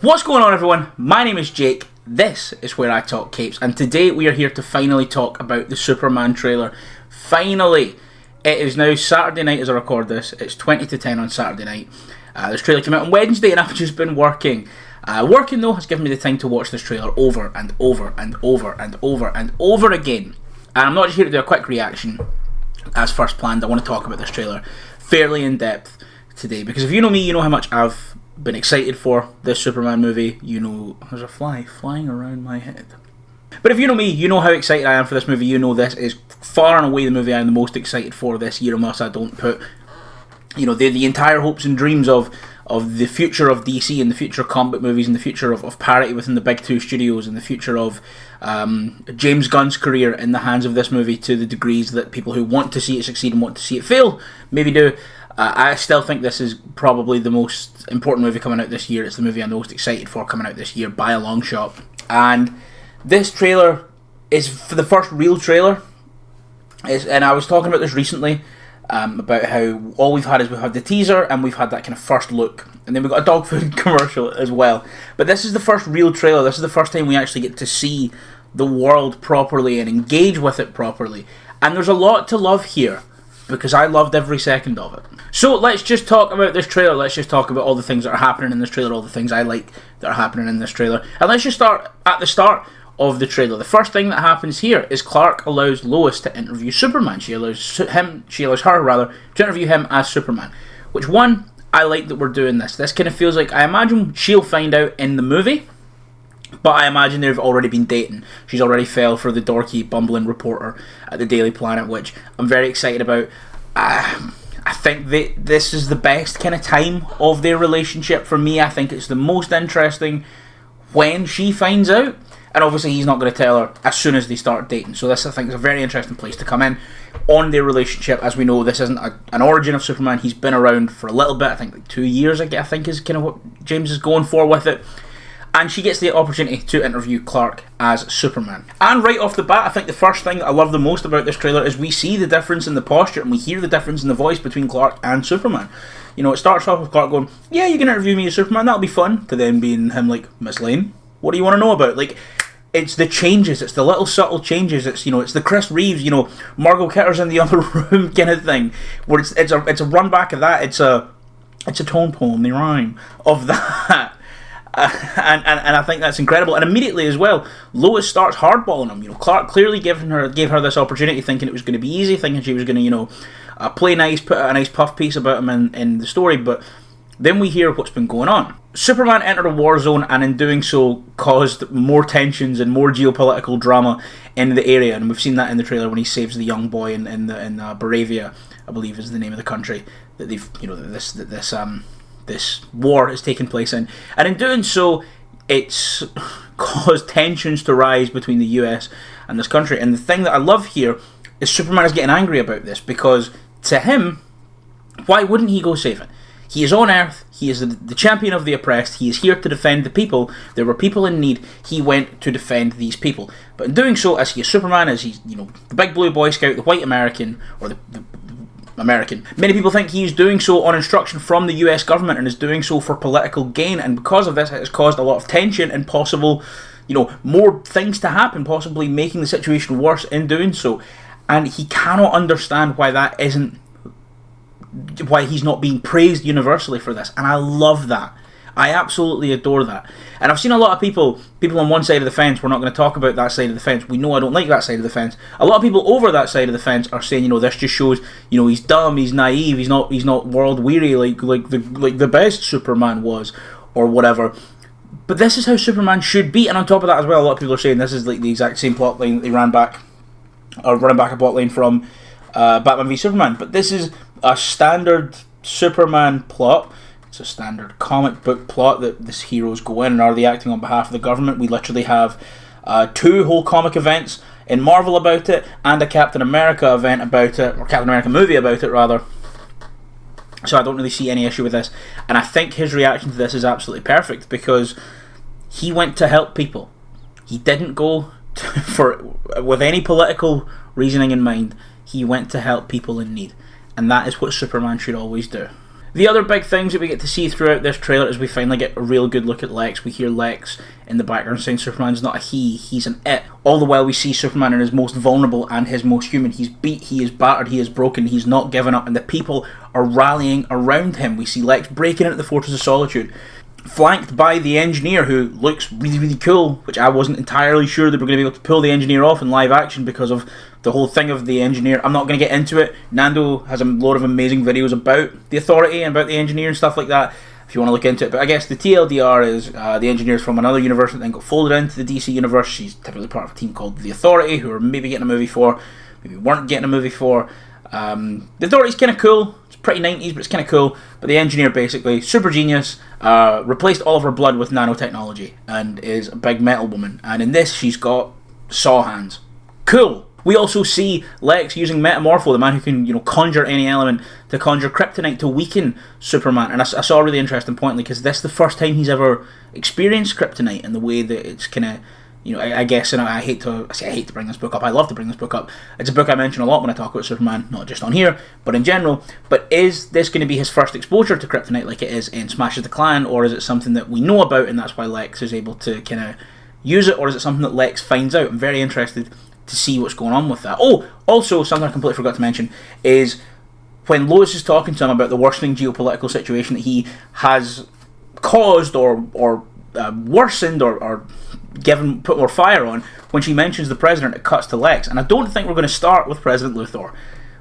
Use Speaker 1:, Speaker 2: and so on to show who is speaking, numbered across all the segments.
Speaker 1: What's going on, everyone? My name is Jake, this is Where I Talk Capes, and today we are here to finally talk about the Superman trailer. Finally! It is now Saturday night as I record this. It's 20 to 10 on Saturday night. This trailer came out on Wednesday and I've just been working. Working though has given me the time to watch this trailer over and over and over and over and over again. And I'm not just here to do a quick reaction as first planned. I want to talk about this trailer fairly in depth today, because if you know me, you know how much I've been excited for this Superman movie. You know, there's a fly flying around my head. But if you know me, you know how excited I am for this movie. You know this is far and away the movie I am the most excited for this year, unless I don't put, you know, the entire hopes and dreams of the future of DC and the future of comic movies and the future of parity within the big two studios and the future of James Gunn's career in the hands of this movie, to the degrees that people who want to see it succeed and want to see it fail maybe do. I still think this is probably the most important movie coming out this year. It's the movie I'm the most excited for coming out this year by a long shot. And this trailer is for the first real trailer. And I was talking about this recently, about how all we've had is we've had the teaser and we've had that kind of first look. And then we've got a dog food commercial as well. But this is the first real trailer. This is the first time we actually get to see the world properly and engage with it properly. And there's a lot to love here, because I loved every second of it. So let's just talk about this trailer. Let's just talk about all the things that are happening in this trailer, all the things I like that are happening in this trailer. And let's just start at the start of the trailer. The first thing that happens here is Clark allows Lois to interview Superman. She allows her to interview him as Superman. Which, one, I like that we're doing this. This kind of feels like, I imagine she'll find out in the movie, but I imagine they've already been dating. She's already fell for the dorky, bumbling reporter at the Daily Planet, which I'm very excited about. I think this is the best kind of time of their relationship for me. I think it's the most interesting when she finds out. And obviously he's not going to tell her as soon as they start dating. So this, I think, is a very interesting place to come in on their relationship. As we know, this isn't an origin of Superman. He's been around for a little bit. I think like 2 years, I think is kind of what James is going for with it. And she gets the opportunity to interview Clark as Superman. And right off the bat, I think the first thing I love the most about this trailer is we see the difference in the posture and we hear the difference in the voice between Clark and Superman. You know, it starts off with Clark going, "Yeah, you can interview me as Superman, that'll be fun," to then being him like, "Miss Lane, what do you want to know about?" Like, it's the changes, it's the little subtle changes, it's, you know, it's the Chris Reeves, you know, Margot Kidder's in the other room kind of thing, where it's a run back of that, it's a tone poem, the rhyme of that. And I think that's incredible. And immediately as well, Lois starts hardballing him. You know, Clark clearly gave her this opportunity, thinking it was going to be easy, thinking she was going to, you know, play nice, put a nice puff piece about him in the story. But then we hear what's been going on. Superman entered a war zone, and in doing so caused more tensions and more geopolitical drama in the area. And we've seen that in the trailer when he saves the young boy in Baravia, I believe is the name of the country that they've, you know, this war is taking place in. And in doing so, it's caused tensions to rise between the US and this country. And the thing that I love here is Superman is getting angry about this, because to him, why wouldn't he go save it? He is on Earth, he is the champion of the oppressed, he is here to defend the people. There were people in need, he went to defend these people. But in doing so, as he is Superman, as he's, you know, the big blue Boy Scout, the white American, or the American. Many people think he's doing so on instruction from the US government and is doing so for political gain, and because of this it has caused a lot of tension and possible, you know, more things to happen, possibly making the situation worse in doing so. And he cannot understand why that isn't, why he's not being praised universally for this. And I love that. I absolutely adore that. And I've seen a lot of people on one side of the fence. We're not going to talk about that side of the fence. We know I don't like that side of the fence. A lot of people over that side of the fence are saying, you know, this just shows, you know, he's dumb, he's naive, he's not world weary like the best Superman was, or whatever. But this is how Superman should be. And on top of that as well, a lot of people are saying this is like the exact same plot line that they running back a plot line from Batman v Superman. But this is a standard Superman plot. It's a standard comic book plot that these heroes go in and are they acting on behalf of the government. We literally have 2 whole comic events in Marvel about it, and a Captain America event about it, or Captain America movie about it rather. So I don't really see any issue with this. And I think his reaction to this is absolutely perfect, because he went to help people. He didn't go with any political reasoning in mind. He went to help people in need. And that is what Superman should always do. The other big things that we get to see throughout this trailer is we finally get a real good look at Lex. We hear Lex in the background saying Superman's not a he, he's an it. All the while we see Superman in his most vulnerable and his most human. He's beat, he is battered, he is broken, he's not given up, and the people are rallying around him. We see Lex breaking into the Fortress of Solitude, flanked by the Engineer, who looks really, really cool, which I wasn't entirely sure they were going to be able to pull the Engineer off in live action because of the whole thing of the Engineer. I'm not going to get into it. Nando has a load of amazing videos about the Authority and about the Engineer and stuff like that, if you want to look into it. But I guess the TLDR is the Engineer's from another universe that then got folded into the DC universe. She's typically part of a team called the Authority, who are maybe getting a movie for, maybe weren't getting a movie for. The Authority's kind of cool. It's pretty 90s, but it's kind of cool. But the Engineer, basically, super genius, replaced all of her blood with nanotechnology and is a big metal woman. And in this, she's got saw hands. Cool. We also see Lex using Metamorpho, the man who can, conjure any element, to conjure kryptonite to weaken Superman. And I saw a really interesting point, because this is the first time he's ever experienced kryptonite in the way that it's kind of, I guess, and I hate to bring this book up. I love to bring this book up. It's a book I mention a lot when I talk about Superman, not just on here, but in general. But is this going to be his first exposure to kryptonite like it is in Smash of the Clan, or is it something that we know about and that's why Lex is able to kind of use it, or is it something that Lex finds out? I'm very interested to see what's going on with that. Oh, also, something I completely forgot to mention is when Lois is talking to him about the worsening geopolitical situation that he has caused or worsened or put more fire on, when she mentions the president, it cuts to Lex. And I don't think we're going to start with President Luthor,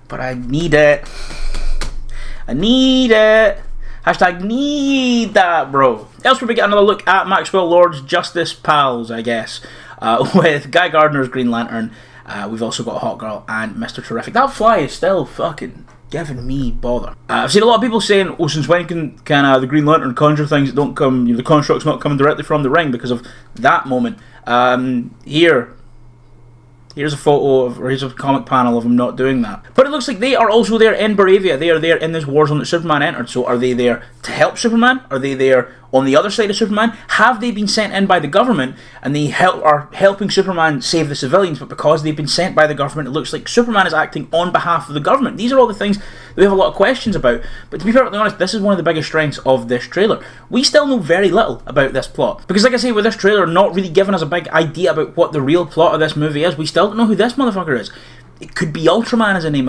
Speaker 1: but I need it. Hashtag need that, bro. Elsewhere, we get another look at Maxwell Lord's Justice Pals, I guess, with Guy Gardner's Green Lantern. We've also got Hawkgirl and Mr. Terrific. That fly is still fucking giving me bother. I've seen a lot of people saying, since when can the Green Lantern conjure things that don't come, the construct's not coming directly from the ring because of that moment. Here's a here's a comic panel of him not doing that. But it looks like they are also there in Baravia. They are there in this war zone that Superman entered. So are they there to help Superman? Are they there on the other side of Superman? Have they been sent in by the government and they are helping Superman save the civilians, but because they've been sent by the government, it looks like Superman is acting on behalf of the government? These are all the things that we have a lot of questions about. But to be perfectly honest, this is one of the biggest strengths of this trailer. We still know very little about this plot. Because like I say, with this trailer not really giving us a big idea about what the real plot of this movie is, we still don't know who this motherfucker is. It could be Ultraman as a name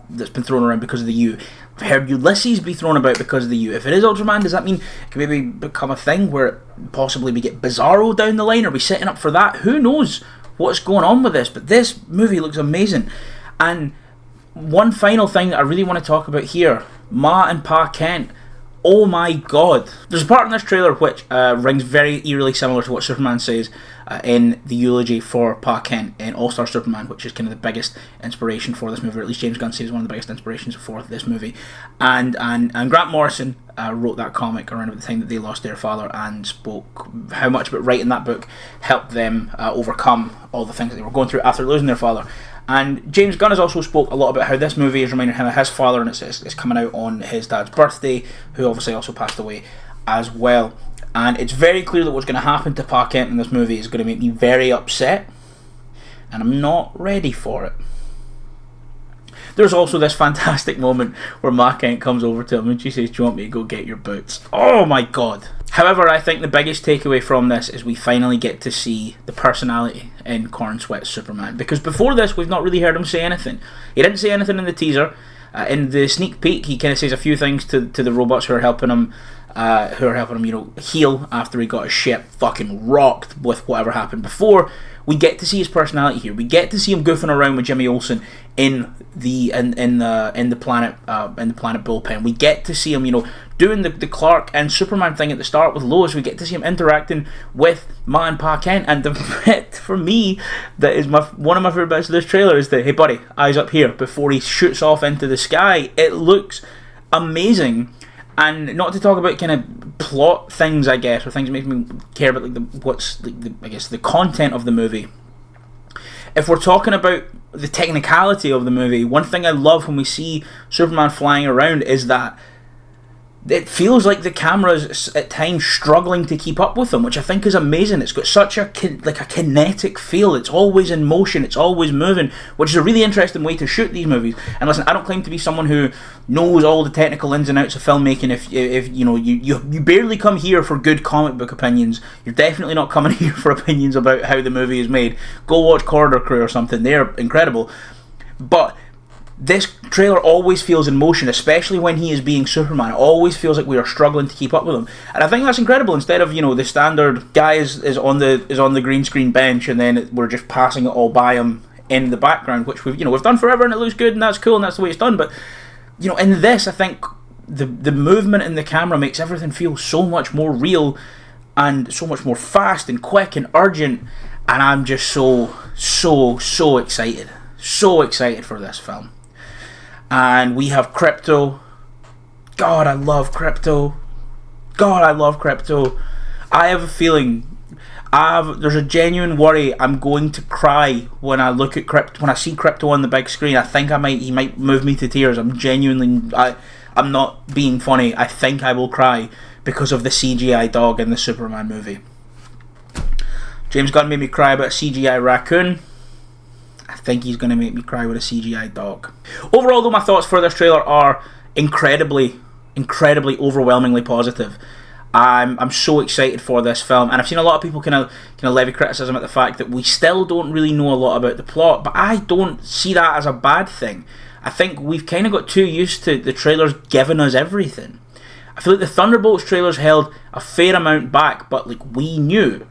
Speaker 1: that's been thrown around because of the U. I've heard Ulysses be thrown about because of the U. If it is Ultraman, does that mean it can maybe become a thing where possibly we get Bizarro down the line? Are we setting up for that? Who knows what's going on with this? But this movie looks amazing. And one final thing that I really want to talk about here, Ma and Pa Kent. Oh my god. There's a part in this trailer which rings very eerily similar to what Superman says in the eulogy for Pa Kent in All-Star Superman, which is kind of the biggest inspiration for this movie, or at least James Gunn says one of the biggest inspirations for this movie. And Grant Morrison wrote that comic around the time that they lost their father and spoke how much about writing that book helped them overcome all the things that they were going through after losing their father. And James Gunn has also spoke a lot about how this movie is reminding him of his father, and it's coming out on his dad's birthday, who obviously also passed away as well. And it's very clear that what's going to happen to Pa Kent in this movie is going to make me very upset, and I'm not ready for it. There's also this fantastic moment where Ma Kent comes over to him and she says, "Do you want me to go get your boots?" Oh my god. However, I think the biggest takeaway from this is we finally get to see the personality in Corn Sweat's Superman. Because before this, we've not really heard him say anything. He didn't say anything in the teaser. In the sneak peek, he kind of says a few things to the robots who are helping him, heal after he got his ship fucking rocked with whatever happened before. We get to see his personality here. We get to see him goofing around with Jimmy Olsen in the planet bullpen. We get to see him, doing the Clark and Superman thing at the start with Lois. We get to see him interacting with Ma and Pa Kent. And the bit for me that is one of my favorite bits of this trailer is the "Hey buddy, eyes up here" before he shoots off into the sky. It looks amazing. And not to talk about kind of plot things, I guess, or things that make me care about the content of the movie. If we're talking about the technicality of the movie, one thing I love when we see Superman flying around is that it feels like the camera's at times struggling to keep up with them, which I think is amazing. It's got such a kinetic feel. It's always in motion. It's always moving, which is a really interesting way to shoot these movies. And listen, I don't claim to be someone who knows all the technical ins and outs of filmmaking. If you know, you barely come here for good comic book opinions. You're definitely not coming here for opinions about how the movie is made. Go watch Corridor Crew or something. They're incredible. But this trailer always feels in motion, especially when he is being Superman. It always feels like we are struggling to keep up with him, and I think that's incredible. Instead of, you know, the standard guy is on the green screen bench, and then we're just passing it all by him in the background, which we've done forever, and it looks good, and that's cool, and that's the way it's done. But you know, in this, I think the movement in the camera makes everything feel so much more real and so much more fast and quick and urgent, and I'm just so excited for this film. And we have Krypto. God, I love Krypto. I have a feeling, there's a genuine worry I'm going to cry when I look at Krypto, when I see Krypto on the big screen. I think he might move me to tears. I'm not being funny. I think I will cry because of the CGI dog in the Superman movie. James Gunn made me cry about a CGI raccoon. I think he's going to make me cry with a CGI dog. Overall, though, my thoughts for this trailer are incredibly, overwhelmingly positive. I'm so excited for this film, and I've seen a lot of people kind of levy criticism at the fact that we still don't really know a lot about the plot, but I don't see that as a bad thing. I think we've kind of got too used to the trailers giving us everything. I feel like the Thunderbolts trailers held a fair amount back, but like we knew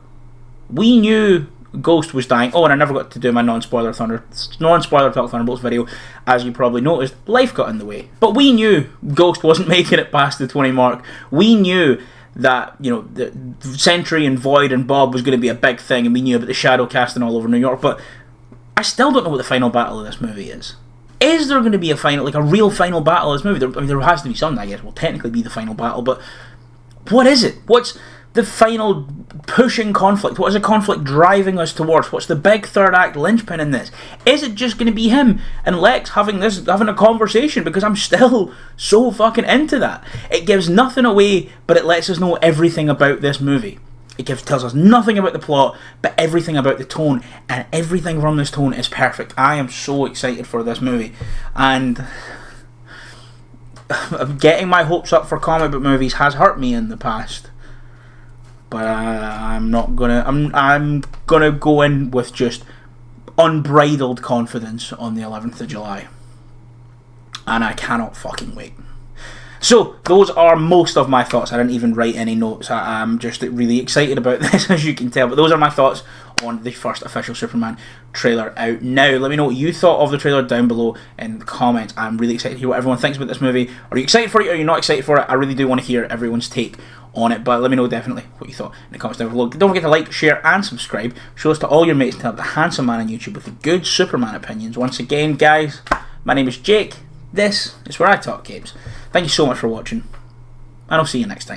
Speaker 1: Ghost was dying. Oh, and I never got to do my non-spoiler talk Thunderbolts video. As you probably noticed, life got in the way. But we knew Ghost wasn't making it past the 20 mark. We knew that, you know, the Sentry and Void and Bob was going to be a big thing, and we knew about the shadow casting all over New York. But I still don't know what the final battle of this movie is. Is there going to be a real final battle of this movie? There has to be something, I guess. Will technically be the final battle, but what is it? What's the final pushing conflict? What is the conflict driving us towards? What's the big third act linchpin in this? Is it just going to be him and Lex having a conversation? Because I'm still so fucking into that. It gives nothing away, but it lets us know everything about this movie. It tells us nothing about the plot, but everything about the tone, and everything from this tone is perfect. I am so excited for this movie, and getting my hopes up for comic book movies has hurt me in the past. But I'm gonna go in with just unbridled confidence on the 11th of July, and I cannot fucking wait. So those are most of my thoughts. I didn't even write any notes. I'm just really excited about this, as you can tell. But those are my thoughts on the first official Superman trailer out now. Let me know what you thought of the trailer down below in the comments. I'm really excited to hear what everyone thinks about this movie. Are you excited for it or are you not excited for it? I really do want to hear everyone's take on it, but let me know definitely what you thought in the comments down below. Don't forget to like, share and subscribe. Show this to all your mates and tell the handsome man on YouTube with the good Superman opinions. Once again, guys, my name is Jake. This is where I talk capes. Thank you so much for watching, and I'll see you next time.